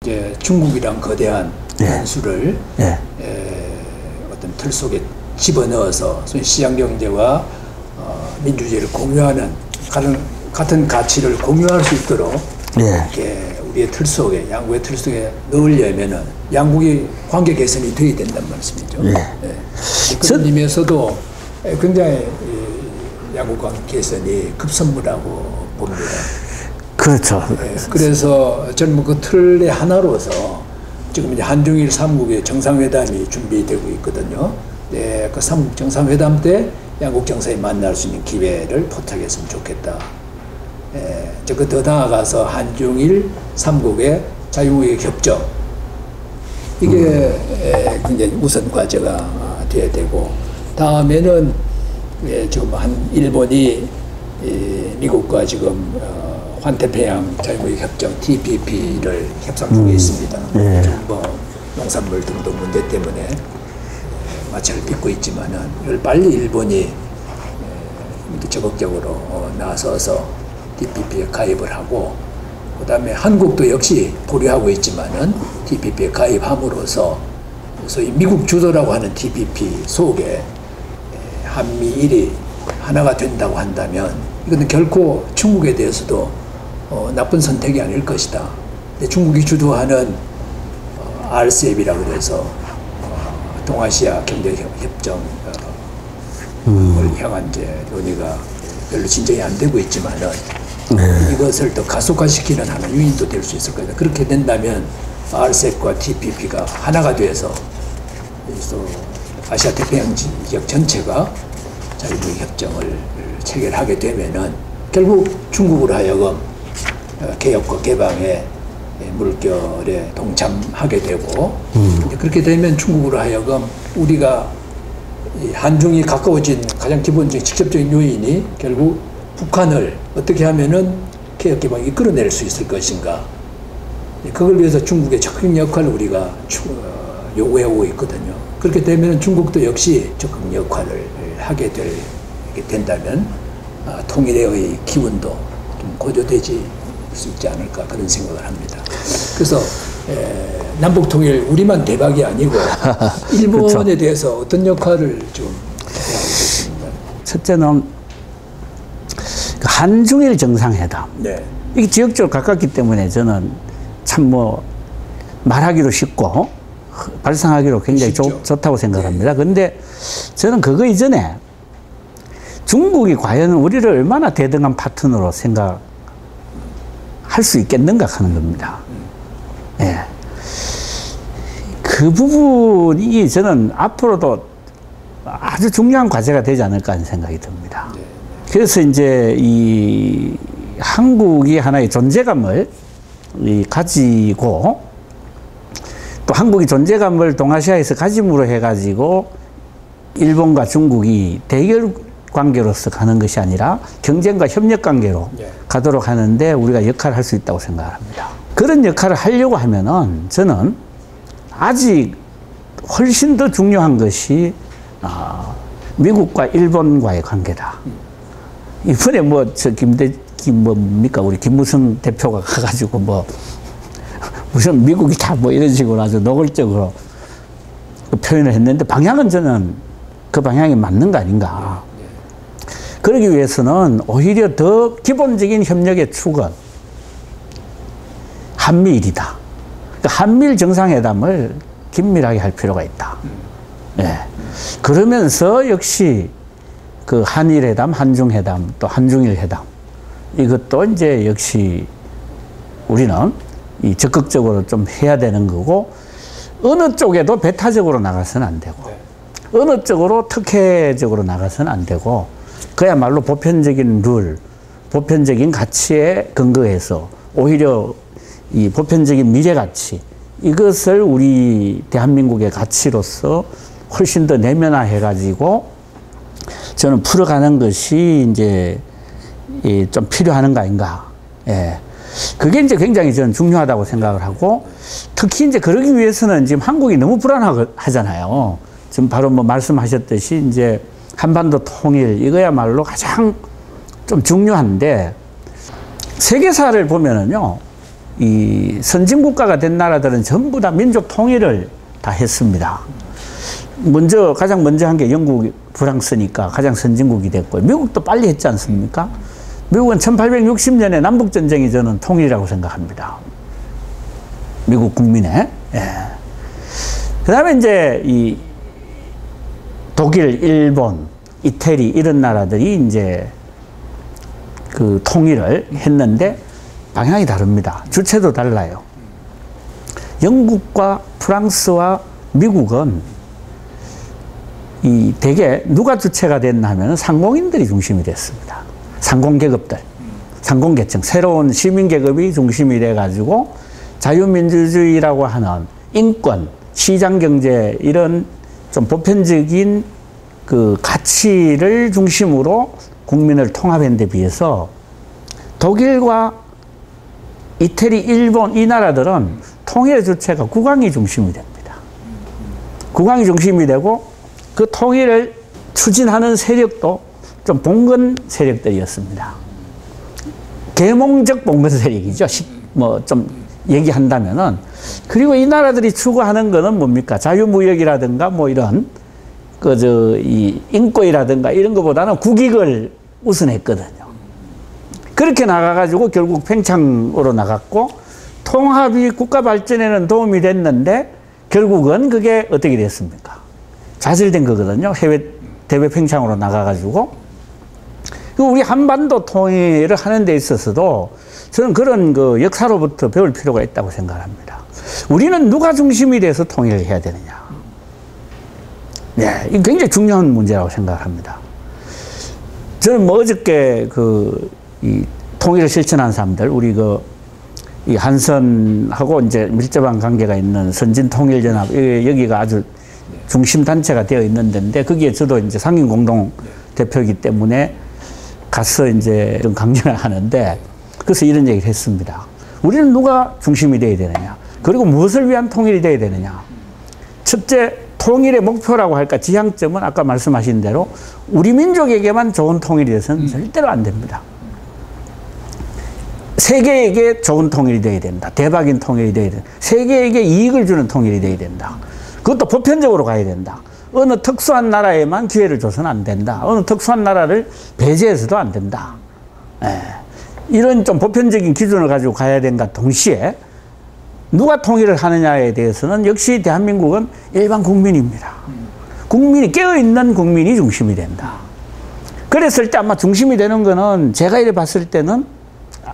이제 중국이란 거대한 예. 변수를 예. 어떤 틀 속에 집어넣어서 소위 시장 경제와 민주주의를 공유하는 같은 가치를 공유할 수 있도록 예. 이렇게 우리의 틀 속에 양국의 틀 속에 넣으려면은 양국이 관계 개선이 돼야 된다는 말씀이죠. 예. 예. 그런 의미에서도 굉장히 양국 관계 개선이 급선무라고 봅니다. 그렇죠. 예. 그래서 저는 그 틀의 하나로서 지금 이제 한중일 3국의 정상회담이 준비되고 있거든요. 네, 그 3국 정상회담 때 양국 정상이 만날 수 있는 기회를 포착했으면 좋겠다. 예, 더 나아가서 한중일 3국의 자유무역 협정 이게 굉장히 우선 과제가 돼야 되고 다음에는 지금 한 일본이 미국과 지금 환태평양 자유무역 협정 TPP를 협상 중에 있습니다. 뭐 농산물 등도 문제 때문에 마찰을 빚고 있지만은 이걸 빨리 일본이 이렇게 적극적으로 나서서 TPP에 가입을 하고 그다음에 한국도 역시 보류하고 있지만은 TPP에 가입함으로써 소위 미국 주도라고 하는 TPP 속에 한미일이 하나가 된다고 한다면 이거는 결코 중국에 대해서도 나쁜 선택이 아닐 것이다. 근데 중국이 주도하는 RCEP이라고 해서 동아시아 경제협정을 향한 이제 논의가 별로 진전이 안 되고 있지만은 이것을 더 가속화시키는 하나의 요인도 될 수 있을 거다. 그렇게 된다면 RCEP과 TPP가 하나가 돼서 아시아 태평양 지역 전체가 자유무역 협정을 체결하게 되면은 결국 중국으로 하여금 개혁과 개방에 물결에 동참하게 되고 그렇게 되면 중국으로 하여금 우리가 한중이 가까워진 가장 기본적인 직접적인 요인이 결국 북한을 어떻게 하면은 개혁 개방이 이끌어낼 수 있을 것인가. 그걸 위해서 중국의 적극 역할을 우리가 요구해오고 있거든요. 그렇게 되면 중국도 역시 적극 역할을 하게 된다면 통일의 기운도 좀 고조되지 수 있지 않을까 그런 생각을 합니다. 그래서 남북 통일 우리만 대박이 아니고 일본에 그렇죠. 대해서 어떤 역할을 좀 해야 하겠습니까? 첫째는 한중일 정상회담. 네. 이게 지역적으로 가깝기 때문에 저는 참 뭐 말하기로 쉽고 발상하기로 굉장히 좋다고 생각합니다. 그런데 저는 그거 이전에 중국이 과연 우리를 얼마나 대등한 파트너로 생각할 수 있겠는가 하는 겁니다. 예. 그 부분이 저는 앞으로도 아주 중요한 과제가 되지 않을까 하는 생각이 듭니다. 그래서 이제 이 한국이 하나의 존재감을 가지고 또 한국이 존재감을 동아시아에서 가짐으로 해가지고 일본과 중국이 대결 관계로서 가는 것이 아니라 경쟁과 협력 관계로 가도록 하는데 우리가 역할을 할 수 있다고 생각합니다. 그런 역할을 하려고 하면은 저는 아직 훨씬 더 중요한 것이 미국과 일본과의 관계다. 이번에 뭐 뭡니까 우리 김무성 대표가 가가지고 뭐 무슨 미국이 다 뭐 이런 식으로 아주 노골적으로 그 표현을 했는데 방향은 저는 그 방향이 맞는 거 아닌가. 그러기 위해서는 오히려 더 기본적인 협력의 축은 한미일이다. 그러니까 한미일 정상회담을 긴밀하게 할 필요가 있다. 네. 그러면서 역시 그 한일회담, 한중회담, 또 한중일회담 이것도 이제 역시 우리는 이 적극적으로 좀 해야 되는 거고 어느 쪽에도 배타적으로 나가서는 안 되고 어느 쪽으로 특혜적으로 나가서는 안 되고 그야말로 보편적인 룰, 보편적인 가치에 근거해서 오히려 이 보편적인 미래 가치 이것을 우리 대한민국의 가치로서 훨씬 더 내면화해 가지고 저는 풀어가는 것이 이제 좀 필요한 거 아닌가. 예. 그게 이제 굉장히 저는 중요하다고 생각을 하고 특히 이제 그러기 위해서는 지금 한국이 너무 불안하잖아요. 지금 바로 뭐 말씀하셨듯이 이제 한반도 통일 이거야말로 가장 좀 중요한데 세계사를 보면은요 이 선진국가가 된 나라들은 전부 다 민족 통일을 다 했습니다. 가장 먼저 한 게 영국, 프랑스니까 가장 선진국이 됐고요. 미국도 빨리 했지 않습니까? 미국은 1860년에 남북전쟁이 저는 통일이라고 생각합니다. 미국 국민의. 예. 그 다음에 이제 이 독일, 일본, 이태리 이런 나라들이 이제 그 통일을 했는데 방향이 다릅니다. 주체도 달라요. 영국과 프랑스와 미국은 이 대개 누가 주체가 됐나 하면 상공인들이 중심이 됐습니다. 상공계급들, 상공계층, 새로운 시민계급이 중심이 돼가지고 자유민주주의라고 하는 인권, 시장경제 이런 좀 보편적인 그 가치를 중심으로 국민을 통합한 데 비해서 독일과 이태리, 일본 이 나라들은 통일의 주체가 국왕이 중심이 됩니다. 국왕이 중심이 되고 그 통일을 추진하는 세력도 좀 봉건 세력들이었습니다. 계몽적 봉건 세력이죠. 뭐 좀 얘기한다면은. 그리고 이 나라들이 추구하는 거는 뭡니까? 자유무역이라든가 뭐 이런 이 인권이라든가 이런 것보다는 국익을 우선했거든요. 그렇게 나가가지고 결국 팽창으로 나갔고 통합이 국가 발전에는 도움이 됐는데 결국은 그게 어떻게 됐습니까? 좌절된 거거든요. 대외 팽창으로 나가가지고. 우리 한반도 통일을 하는 데 있어서도 저는 그런 그 역사로부터 배울 필요가 있다고 생각합니다. 우리는 누가 중심이 돼서 통일을 해야 되느냐. 네, 이게 굉장히 중요한 문제라고 생각합니다. 저는 뭐 어저께 이 통일을 실천한 사람들, 우리 이 한선하고 이제 밀접한 관계가 있는 선진통일연합, 여기가 아주 중심 단체가 되어 있는 데인데, 거기에 저도 이제 상임 공동 대표이기 때문에 가서 이제 좀 강연을 하는데, 그래서 이런 얘기를 했습니다. 우리는 누가 중심이 되어야 되느냐? 그리고 무엇을 위한 통일이 되어야 되느냐? 첫째, 통일의 목표라고 할까, 지향점은 아까 말씀하신 대로 우리 민족에게만 좋은 통일이 돼서는 절대로 안 됩니다. 세계에게 좋은 통일이 되어야 된다. 대박인 통일이 되어야 된다. 세계에게 이익을 주는 통일이 되어야 된다. 그것도 보편적으로 가야 된다. 어느 특수한 나라에만 기회를 줘서는 안 된다. 어느 특수한 나라를 배제해서도 안 된다. 예. 이런 좀 보편적인 기준을 가지고 가야 된다. 동시에 누가 통일을 하느냐에 대해서는 역시 대한민국은 일반 국민입니다. 국민이, 깨어있는 국민이 중심이 된다. 그랬을 때 아마 중심이 되는 거는 제가 이래 봤을 때는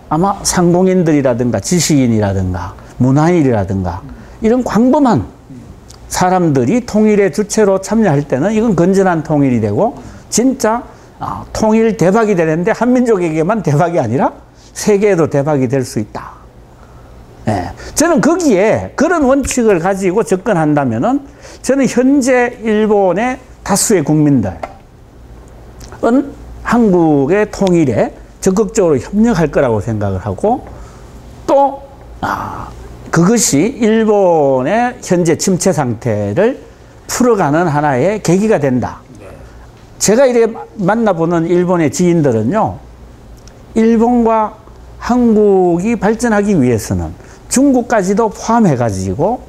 아마 상공인들이라든가 지식인이라든가 문화인이라든가 이런 광범한 사람들이 통일의 주체로 참여할 때는 이건 건전한 통일이 되고 진짜 통일 대박이 되는데 한민족에게만 대박이 아니라 세계에도 대박이 될 수 있다. 네. 저는 거기에 그런 원칙을 가지고 접근한다면은 저는 현재 일본의 다수의 국민들은 한국의 통일에 적극적으로 협력할 거라고 생각을 하고 또 그것이 일본의 현재 침체 상태를 풀어가는 하나의 계기가 된다. 제가 이렇게 만나보는 일본의 지인들은요, 일본과 한국이 발전하기 위해서는 중국까지도 포함해가지고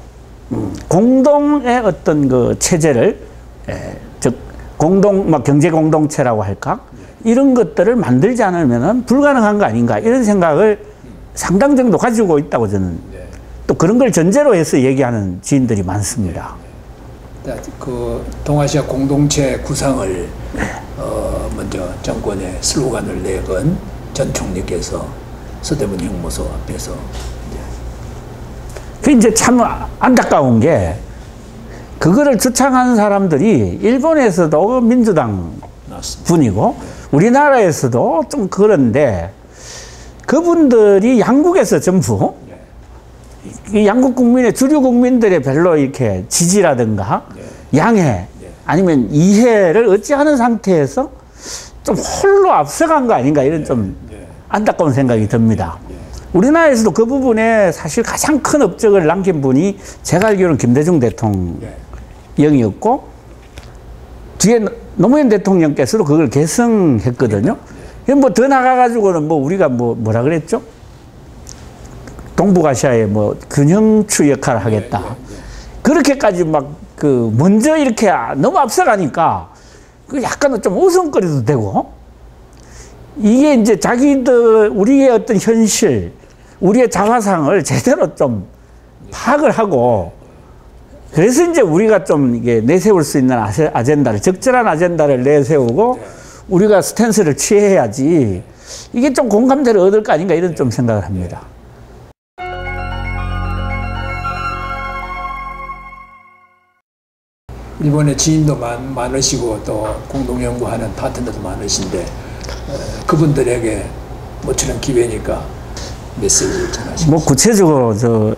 공동의 어떤 그 체제를, 즉 경제 공동체라고 할까, 이런 것들을 만들지 않으면 불가능한 거 아닌가, 이런 생각을 상당 정도 가지고 있다고 저는 또 그런 걸 전제로 해서 얘기하는 지인들이 많습니다. 그 동아시아 공동체 구상을 먼저 정권의 슬로건을 내건 전 총리께서 서대문 형무소 앞에서 그 이제 참 안타까운 게 그거를 주창하는 사람들이 일본에서도 민주당 분이고 우리나라에서도 좀 그런데 그분들이 양국에서 전부 이 양국 국민의 주류 국민들의 별로 이렇게 지지라든가 양해 아니면 이해를 얻지 않은 상태에서 좀 홀로 앞서간 거 아닌가, 이런 좀 안타까운 생각이 듭니다. 우리나라에서도 그 부분에 사실 가장 큰 업적을 남긴 분이 제가 알기로는 김대중 대통령이었고 뒤에 노무현 대통령께서도 그걸 계승했거든요. 뭐 더 나가가지고는 뭐 우리가 뭐라 그랬죠? 동북아시아의 뭐 균형추 역할을 하겠다. 그렇게까지 막 그 먼저 이렇게 너무 앞서가니까 그 약간은 좀 어성거리도 되고, 이게 이제 자기들 우리의 어떤 현실, 우리의 자화상을 제대로 좀 파악을 하고, 그래서 이제 우리가 좀 이게 내세울 수 있는 아젠다를, 적절한 아젠다를 내세우고 우리가 스탠스를 취해야지 이게 좀 공감대를 얻을 거 아닌가, 이런 좀 생각을 합니다. 일본에 지인도 많으시고 또 공동 연구하는 파트너도 많으신데 그분들에게 모처럼 기회니까 메시지를 전하시죠. 뭐 구체적으로 저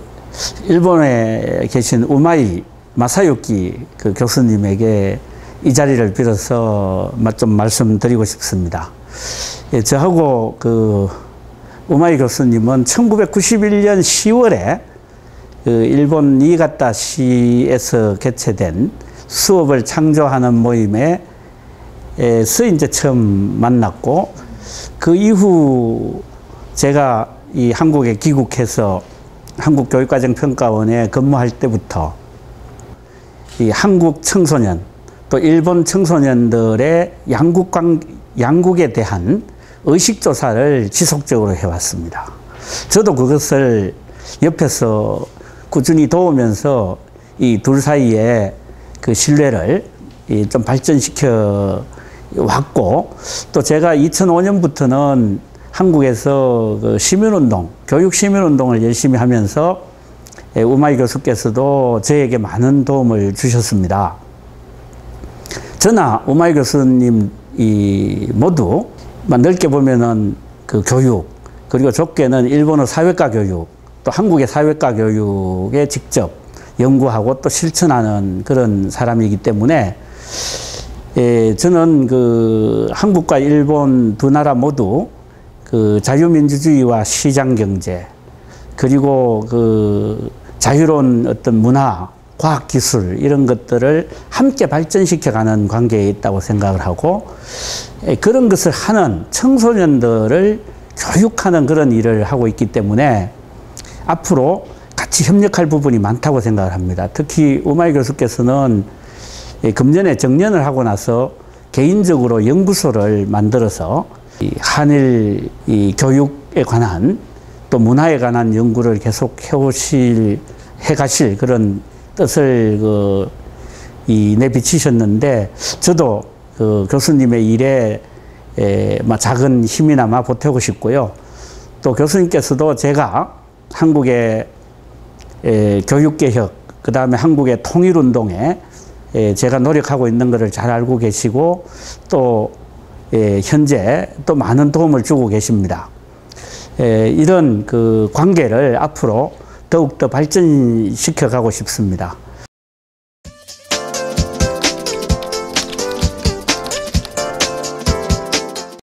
일본에 계신 우마이 마사유키 그 교수님에게 이 자리를 빌어서 좀 말씀드리고 싶습니다. 예, 저하고 그 우마이 교수님은 1991년 10월에 그 일본 니가타시에서 개최된 수업을 창조하는 모임에서 이제 처음 만났고, 그 이후 제가 이 한국에 귀국해서 한국교육과정평가원에 근무할 때부터 이 한국 청소년 또 일본 청소년들의 양국에 대한 의식조사를 지속적으로 해왔습니다. 저도 그것을 옆에서 꾸준히 도우면서 이 둘 사이에 그 신뢰를 좀 발전시켜 왔고, 또 제가 2005년부터는 한국에서 그 시민운동, 교육 시민운동을 열심히 하면서 우마이 교수께서도 저에게 많은 도움을 주셨습니다. 저나 우마이 교수님 모두 넓게 보면은 그 교육, 그리고 좁게는 일본어 사회과 교육, 또 한국의 사회과 교육에 직접 연구하고 또 실천하는 그런 사람이기 때문에, 저는 그 한국과 일본 두 나라 모두 그 자유민주주의와 시장경제, 그리고 그 자유로운 어떤 문화, 과학기술, 이런 것들을 함께 발전시켜가는 관계에 있다고 생각을 하고, 그런 것을 하는 청소년들을 교육하는 그런 일을 하고 있기 때문에 앞으로 같이 협력할 부분이 많다고 생각을 합니다. 특히 우마이 교수께서는 금년에 정년을 하고 나서 개인적으로 연구소를 만들어서 한일 교육에 관한 또 문화에 관한 연구를 계속 해가실 그런 뜻을 내비치셨는데, 저도 그 교수님의 일에 작은 힘이나마 보태고 싶고요. 또 교수님께서도 제가 한국의 교육개혁, 그 다음에 한국의 통일운동에 제가 노력하고 있는 것을 잘 알고 계시고, 또 현재 또 많은 도움을 주고 계십니다. 이런 그 관계를 앞으로 더욱더 발전시켜 가고 싶습니다.